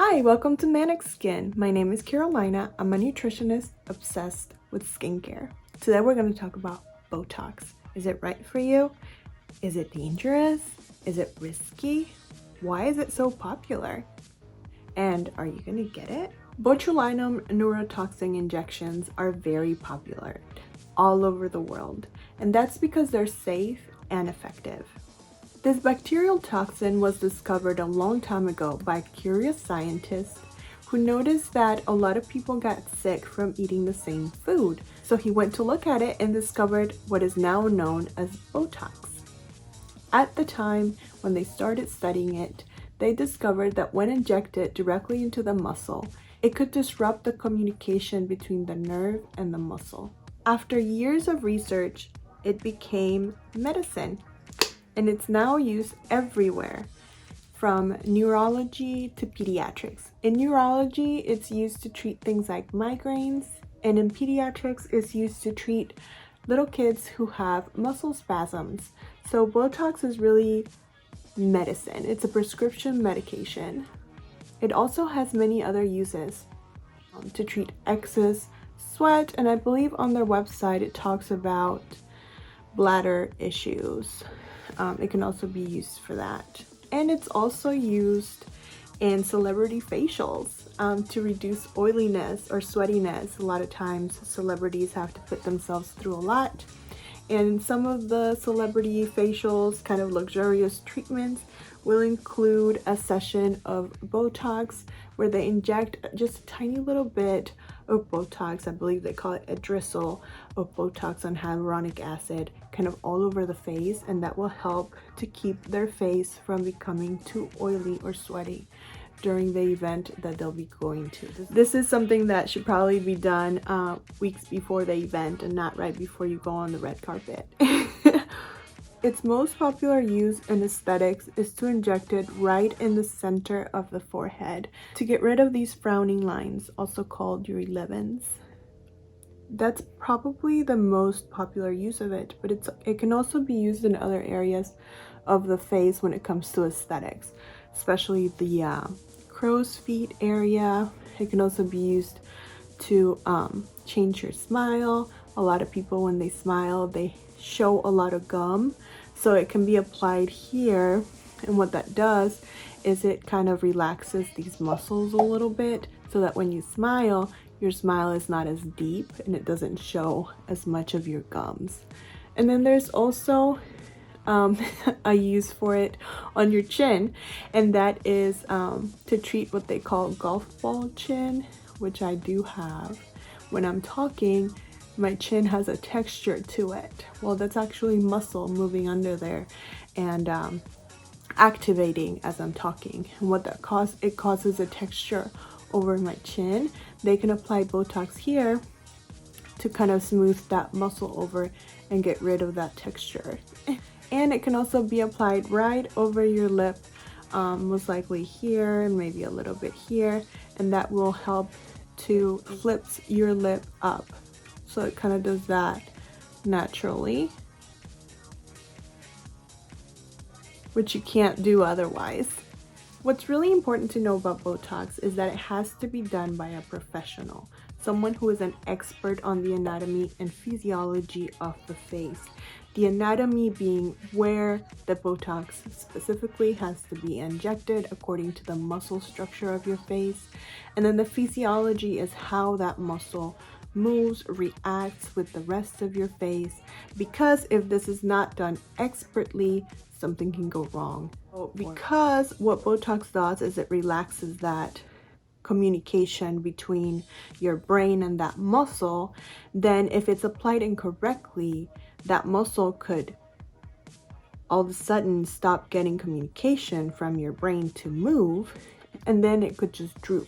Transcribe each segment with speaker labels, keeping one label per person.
Speaker 1: Hi, welcome to Manik Skin. My name is Carolina. I'm a nutritionist obsessed with skincare. Today we're going to talk about Botox. Is it right for you? Is it dangerous? Is it risky? Why is it so popular? And are you going to get it? Botulinum neurotoxin injections are very popular all over the world, and that's because they're safe and effective. This bacterial toxin was discovered a long time ago by a curious scientist who noticed that a lot of people got sick from eating the same food. So he went to look at it and discovered what is now known as Botox. At the time when they started studying it, they discovered that when injected directly into the muscle, it could disrupt the communication between the nerve and the muscle. After years of research, it became medicine. And it's now used everywhere, from neurology to pediatrics. In neurology, it's used to treat things like migraines, and in pediatrics, it's used to treat little kids who have muscle spasms. So Botox is really medicine. It's a prescription medication. It also has many other uses to treat excess sweat, and I believe on their website it talks about bladder issues. It can also be used for that. And it's also used in celebrity facials to reduce oiliness or sweatiness. A lot of times celebrities have to put themselves through a lot. And some of the celebrity facials, kind of luxurious treatments, will include a session of Botox where they inject just a tiny little bit of Botox. I believe they call it a drizzle of Botox on hyaluronic acid, kind of all over the face, and that will help to keep their face from becoming too oily or sweaty during the event that they'll be going to. This is something that should probably be done weeks before the event and not right before you go on the red carpet. Its most popular use in aesthetics is to inject it right in the center of the forehead to get rid of these frowning lines, also called your 11s. That's probably the most popular use of it, but it can also be used in other areas of the face when it comes to aesthetics, especially the crow's feet area. It can also be used to change your smile. A lot of people, when they smile, they show a lot of gum, so it can be applied here, and what that does is it kind of relaxes these muscles a little bit so that when you smile, your smile is not as deep and it doesn't show as much of your gums. And then there's also a use for it on your chin, and that is to treat what they call golf ball chin, which I do have. When I'm talking, my chin has a texture to it. Well, that's actually muscle moving under there and activating as I'm talking. And what that causes, it causes a texture over my chin. They can apply Botox here to kind of smooth that muscle over and get rid of that texture. And it can also be applied right over your lip, most likely here and maybe a little bit here, and that will help to lift your lip up. So it kind of does that naturally, which you can't do otherwise. What's really important to know about Botox is that it has to be done by a professional, someone who is an expert on the anatomy and physiology of the face. The anatomy being where the Botox specifically has to be injected according to the muscle structure of your face. And then the physiology is how that muscle moves, reacts with the rest of your face, because if this is not done expertly, something can go wrong. Because what Botox does is it relaxes that communication between your brain and that muscle, then if it's applied incorrectly, that muscle could all of a sudden stop getting communication from your brain to move, and then it could just droop.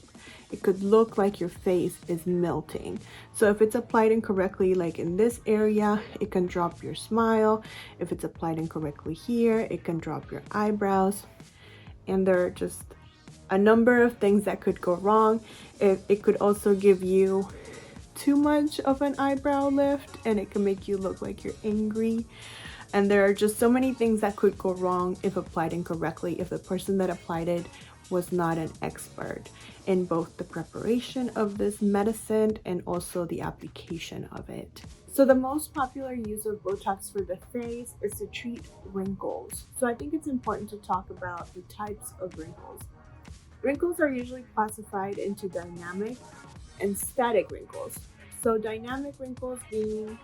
Speaker 1: It could look like your face is melting. So if it's applied incorrectly, like in this area, it can drop your smile. If it's applied incorrectly here, it can drop your eyebrows. And there are just a number of things that could go wrong. It could also give you too much of an eyebrow lift, and it can make you look like you're angry. And there are just so many things that could go wrong if applied incorrectly, if the person that applied it was not an expert in both the preparation of this medicine and also the application of it. So the most popular use of Botox for the face is to treat wrinkles. So I think it's important to talk about the types of wrinkles. Wrinkles are usually classified into dynamic and static wrinkles. So dynamic wrinkles being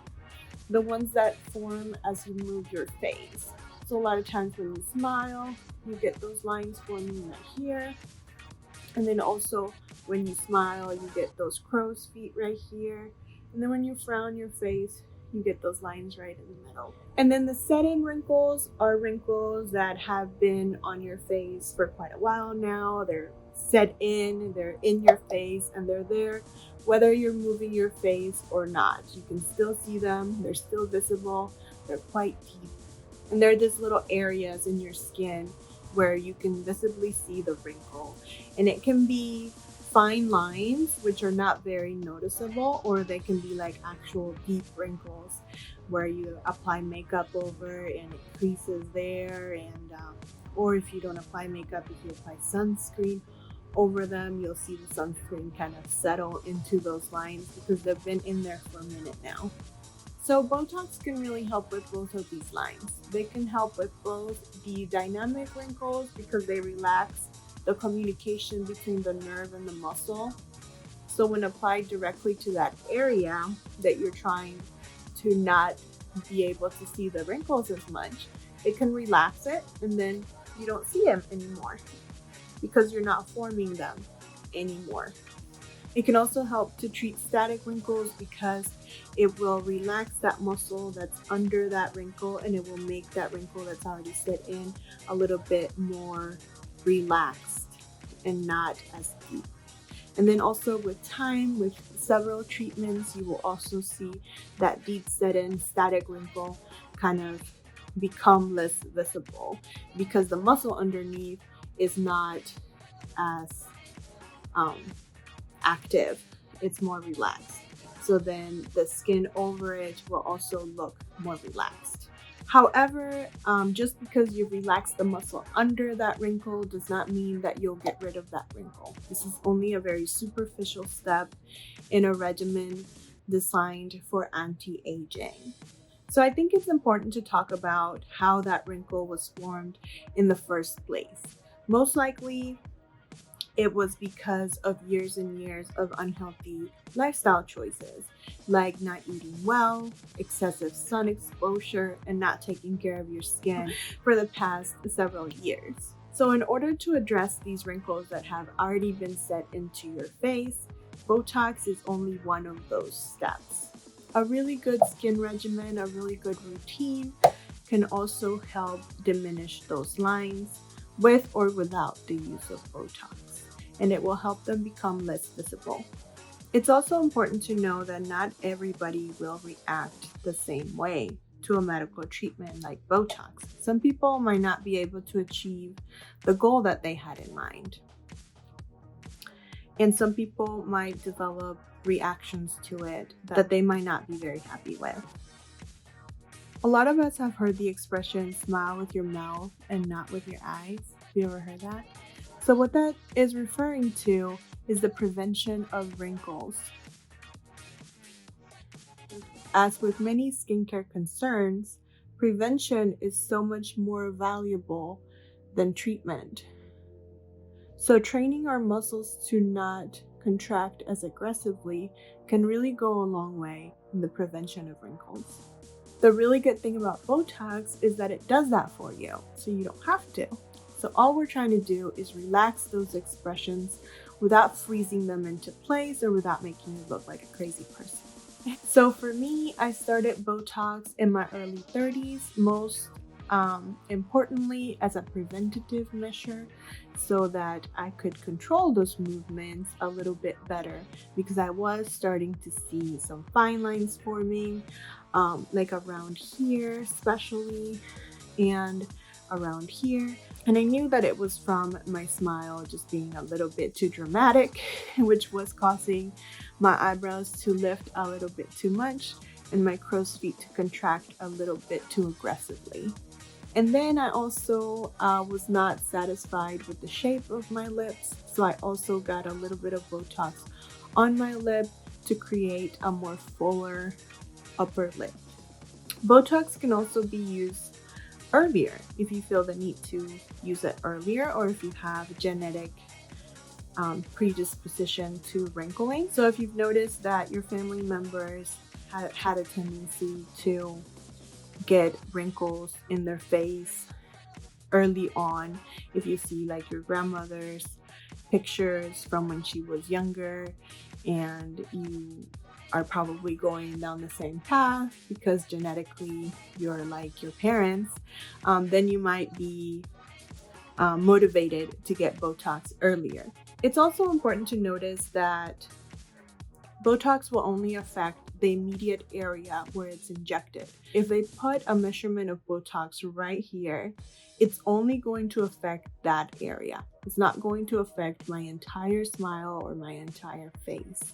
Speaker 1: the ones that form as you move your face. So a lot of times when you smile, you get those lines forming right here. And then also when you smile, you get those crow's feet right here. And then when you frown your face, you get those lines right in the middle. And then the setting wrinkles are wrinkles that have been on your face for quite a while now. They're set in, they're in your face, and they're there whether you're moving your face or not. You can still see them, they're still visible, they're quite deep. And they're these little areas in your skin where you can visibly see the wrinkle. And it can be fine lines, which are not very noticeable, or they can be like actual deep wrinkles where you apply makeup over and it creases there. And or if you don't apply makeup, if you apply sunscreen over them, you'll see the sunscreen kind of settle into those lines because they've been in there for a minute now. So Botox can really help with both of these lines. They can help with both the dynamic wrinkles because they relax the communication between the nerve and the muscle. So when applied directly to that area that you're trying to not be able to see the wrinkles as much, it can relax it and then you don't see them anymore because you're not forming them anymore. It can also help to treat static wrinkles because it will relax that muscle that's under that wrinkle and it will make that wrinkle that's already set in a little bit more relaxed and not as deep. And then also with time, with several treatments, you will also see that deep set in static wrinkle kind of become less visible because the muscle underneath is not as active, it's more relaxed. So then the skin over it will also look more relaxed. However, just because you relax the muscle under that wrinkle does not mean that you'll get rid of that wrinkle. This is only a very superficial step in a regimen designed for anti-aging. So I think it's important to talk about how that wrinkle was formed in the first place. Most likely, it was because of years and years of unhealthy lifestyle choices, like not eating well, excessive sun exposure, and not taking care of your skin for the past several years. So in order to address these wrinkles that have already been set into your face, Botox is only one of those steps. A really good skin regimen, a really good routine can also help diminish those lines with or without the use of Botox, and it will help them become less visible. It's also important to know that not everybody will react the same way to a medical treatment like Botox. Some people might not be able to achieve the goal that they had in mind. And some people might develop reactions to it that they might not be very happy with. A lot of us have heard the expression smile with your mouth and not with your eyes. Have you ever heard that? So what that is referring to is the prevention of wrinkles. As with many skincare concerns, prevention is so much more valuable than treatment. So training our muscles to not contract as aggressively can really go a long way in the prevention of wrinkles. The really good thing about Botox is that it does that for you, so you don't have to. So all we're trying to do is relax those expressions without freezing them into place or without making you look like a crazy person. So for me, I started Botox in my early 30s, most importantly as a preventative measure so that I could control those movements a little bit better because I was starting to see some fine lines forming, like around here especially, and around here. And I knew that it was from my smile just being a little bit too dramatic, which was causing my eyebrows to lift a little bit too much. and my crow's feet to contract a little bit too aggressively. And then I also was not satisfied with the shape of my lips, so I also got a little bit of Botox on my lip to create a more fuller upper lip. Botox can also be used earlier if you feel the need to use it earlier, or if you have genetic predisposition to wrinkling. So if you've noticed that your family members had a tendency to get wrinkles in their face early on, if you see like your grandmother's pictures from when she was younger, and you are probably going down the same path because genetically you're like your parents, then you might be motivated to get Botox earlier. It's also important to notice that Botox will only affect the immediate area where it's injected. If they put a measurement of Botox right here, it's only going to affect that area. It's not going to affect my entire smile or my entire face.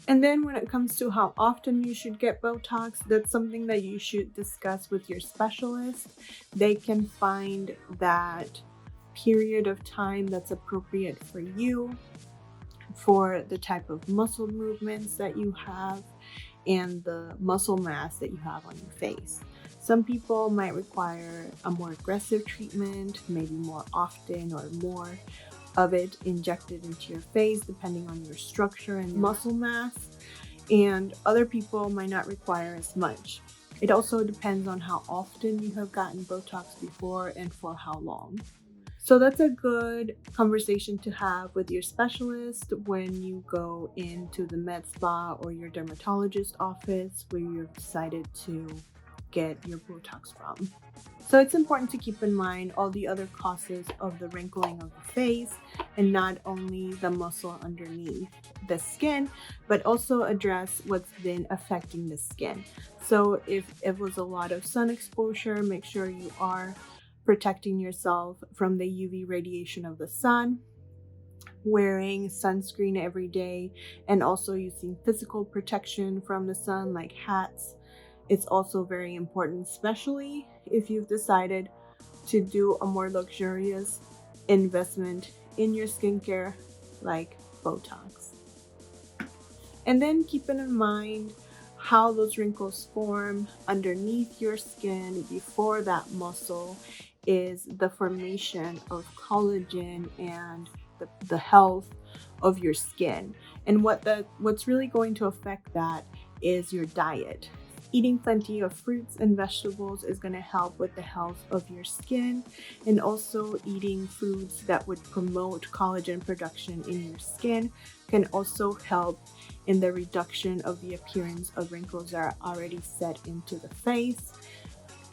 Speaker 1: And then when it comes to how often you should get Botox, that's something that you should discuss with your specialist. They can find that period of time that's appropriate for you, for the type of muscle movements that you have and the muscle mass that you have on your face. Some people might require a more aggressive treatment, maybe more often or more of it injected into your face depending on your structure and muscle mass, and other people might not require as much. It also depends on how often you have gotten Botox before and for how long. So that's a good conversation to have with your specialist when you go into the med spa or your dermatologist office where you've decided to get your Botox from. So it's important to keep in mind all the other causes of the wrinkling of the face, and not only the muscle underneath the skin, but also address what's been affecting the skin. So if it was a lot of sun exposure, make sure you are protecting yourself from the UV radiation of the sun, wearing sunscreen every day, and also using physical protection from the sun like hats. It's also very important, especially if you've decided to do a more luxurious investment in your skincare like Botox. And then keeping in mind how those wrinkles form underneath your skin before that muscle is the formation of collagen and the health of your skin. And what's really going to affect that is your diet. Eating plenty of fruits and vegetables is going to help with the health of your skin, and also eating foods that would promote collagen production in your skin can also help in the reduction of the appearance of wrinkles that are already set into the face,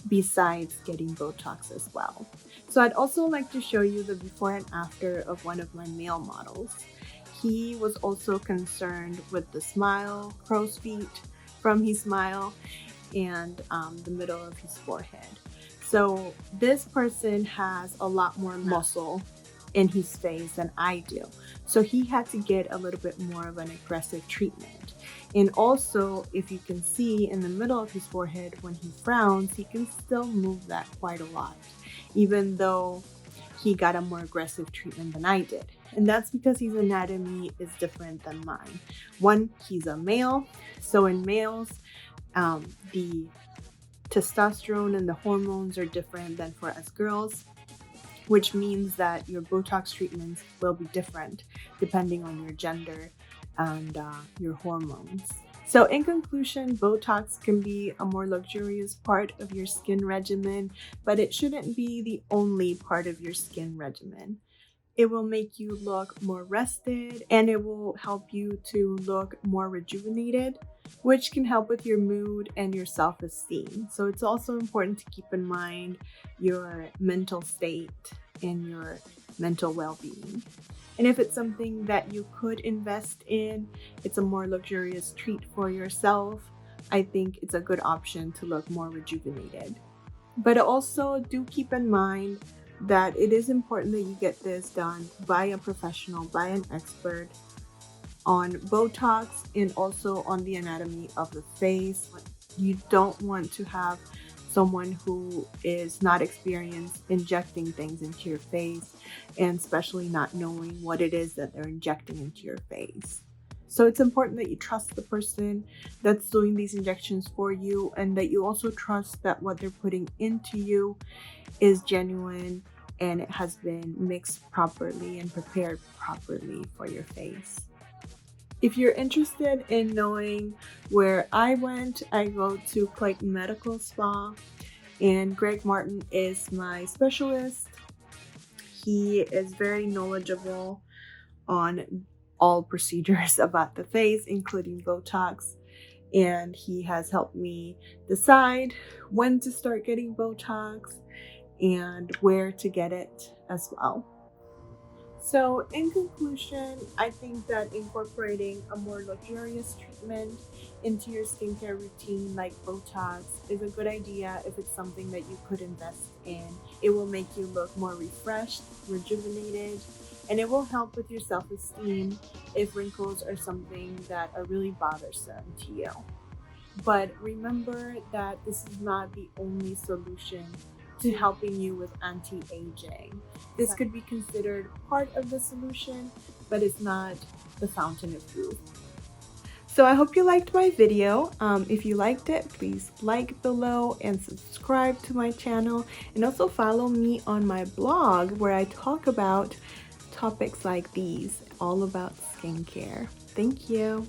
Speaker 1: besides getting Botox as well. So I'd also like to show you the before and after of one of my male models. He was also concerned with the smile, crow's feet from his smile, and the middle of his forehead. So this person has a lot more muscle in his face than I do. So he had to get a little bit more of an aggressive treatment. And also, if you can see in the middle of his forehead, when he frowns, he can still move that quite a lot, even though he got a more aggressive treatment than I did. And that's because his anatomy is different than mine. One, he's a male. So in males, the testosterone and the hormones are different than for us girls, which means that your Botox treatments will be different depending on your gender and your hormones. So in conclusion, Botox can be a more luxurious part of your skin regimen, but it shouldn't be the only part of your skin regimen. It will make you look more rested, and it will help you to look more rejuvenated, which can help with your mood and your self-esteem. So it's also important to keep in mind your mental state and your mental well-being. And if it's something that you could invest in, it's a more luxurious treat for yourself, I think it's a good option to look more rejuvenated. But also do keep in mind that it is important that you get this done by a professional, by an expert on Botox and also on the anatomy of the face. You don't want to have someone who is not experienced injecting things into your face, and especially not knowing what it is that they're injecting into your face. So it's important that you trust the person that's doing these injections for you, and that you also trust that what they're putting into you is genuine and it has been mixed properly and prepared properly for your face. If you're interested in knowing where I went, I go to Clayton Medical Spa, and Greg Martin is my specialist. He is very knowledgeable on all procedures about the face, including Botox, and he has helped me decide when to start getting Botox and where to get it as well. So in conclusion, I think that incorporating a more luxurious treatment into your skincare routine like Botox is a good idea if it's something that you could invest in. It will make you look more refreshed, rejuvenated, and it will help with your self-esteem if wrinkles are something that are really bothersome to you. But remember that this is not the only solution to helping you with anti-aging. This could be considered part of the solution, but it's not the fountain of youth. So I hope you liked my video. If you liked it, please like below and subscribe to my channel, and also follow me on my blog where I talk about topics like these, all about skincare. Thank you.